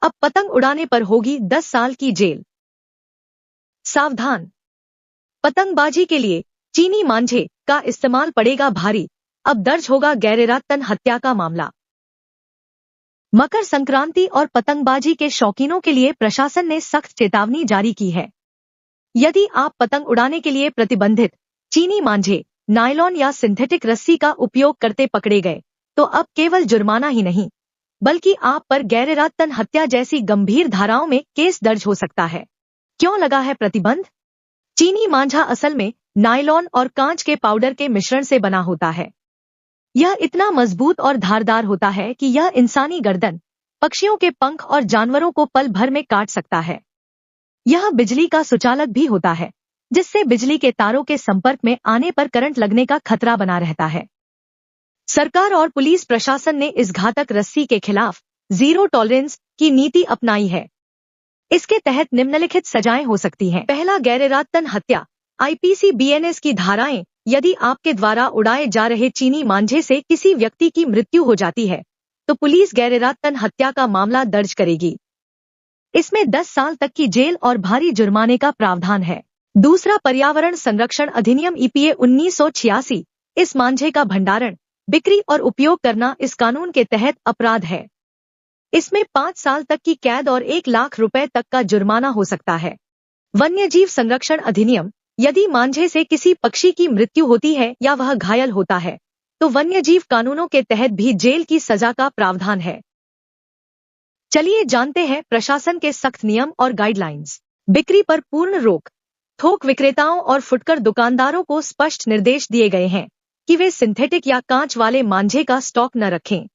अब पतंग उड़ाने पर होगी 10 साल की जेल। सावधान, पतंगबाजी के लिए चीनी मांझे का इस्तेमाल पड़ेगा भारी, अब दर्ज होगा गैरइरादतन हत्या का मामला। मकर संक्रांति और पतंगबाजी के शौकीनों के लिए प्रशासन ने सख्त चेतावनी जारी की है। यदि आप पतंग उड़ाने के लिए प्रतिबंधित चीनी मांझे, नायलॉन या सिंथेटिक रस्सी का उपयोग करते पकड़े गए तो अब केवल जुर्माना ही नहीं बल्कि आप पर गैरइरादतन हत्या जैसी गंभीर धाराओं में केस दर्ज हो सकता है। क्यों लगा है प्रतिबंध? चीनी मांझा असल में नायलॉन और कांच के पाउडर के मिश्रण से बना होता है। यह इतना मजबूत और धारदार होता है कि यह इंसानी गर्दन, पक्षियों के पंख और जानवरों को पल भर में काट सकता है। यह बिजली का सुचालक भी होता है, जिससे बिजली के तारों के संपर्क में आने पर करंट लगने का खतरा बना रहता है। सरकार और पुलिस प्रशासन ने इस घातक रस्सी के खिलाफ जीरो टॉलरेंस की नीति अपनाई है। इसके तहत निम्नलिखित सजाएं हो सकती हैं। पहला, गैरइरादतन हत्या। आईपीसी बीएनएस की धाराएं, यदि आपके द्वारा उड़ाए जा रहे चीनी मांझे से किसी व्यक्ति की मृत्यु हो जाती है तो पुलिस गैरइरादतन हत्या का मामला दर्ज करेगी। इसमें 10 साल तक की जेल और भारी जुर्माने का प्रावधान है। दूसरा, पर्यावरण संरक्षण अधिनियम ईपीए 1986। इस मांझे का भंडारण, बिक्री और उपयोग करना इस कानून के तहत अपराध है। इसमें 5 साल तक की कैद और 1 लाख रुपए तक का जुर्माना हो सकता है। वन्यजीव संरक्षण अधिनियम, यदि मांझे से किसी पक्षी की मृत्यु होती है या वह घायल होता है तो वन्यजीव कानूनों के तहत भी जेल की सजा का प्रावधान है। चलिए जानते हैं प्रशासन के सख्त नियम और गाइडलाइंस। बिक्री पर पूर्ण रोक। थोक विक्रेताओं और फुटकर दुकानदारों को स्पष्ट निर्देश दिए गए हैं कि वे सिंथेटिक या कांच वाले मांझे का स्टॉक न रखें।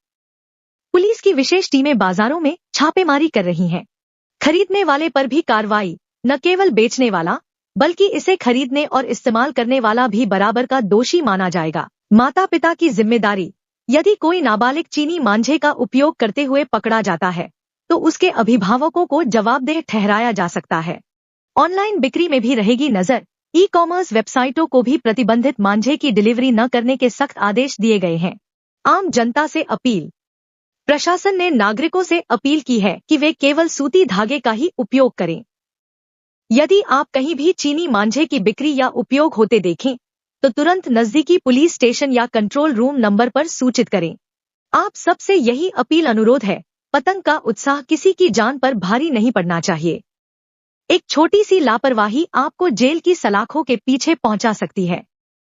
पुलिस की विशेष टीमें बाजारों में छापेमारी कर रही हैं। खरीदने वाले पर भी कार्रवाई, न केवल बेचने वाला बल्कि इसे खरीदने और इस्तेमाल करने वाला भी बराबर का दोषी माना जाएगा। माता पिता की जिम्मेदारी। यदि कोई नाबालिग चीनी मांझे का उपयोग करते हुए पकड़ा जाता है तो उसके अभिभावकों को जवाबदेह ठहराया जा सकता है। ऑनलाइन बिक्री में भी रहेगी नजर। ई कॉमर्स वेबसाइटों को भी प्रतिबंधित मांझे की डिलीवरी न करने के सख्त आदेश दिए गए हैं। आम जनता से अपील। प्रशासन ने नागरिकों से अपील की है कि वे केवल सूती धागे का ही उपयोग करें। यदि आप कहीं भी चीनी मांझे की बिक्री या उपयोग होते देखें तो तुरंत नजदीकी पुलिस स्टेशन या कंट्रोल रूम नंबर पर सूचित करें। आप सबसे यही अपील अनुरोध है, पतंग का उत्साह किसी की जान पर भारी नहीं पड़ना चाहिए। एक छोटी सी लापरवाही आपको जेल की सलाखों के पीछे पहुंचा सकती है।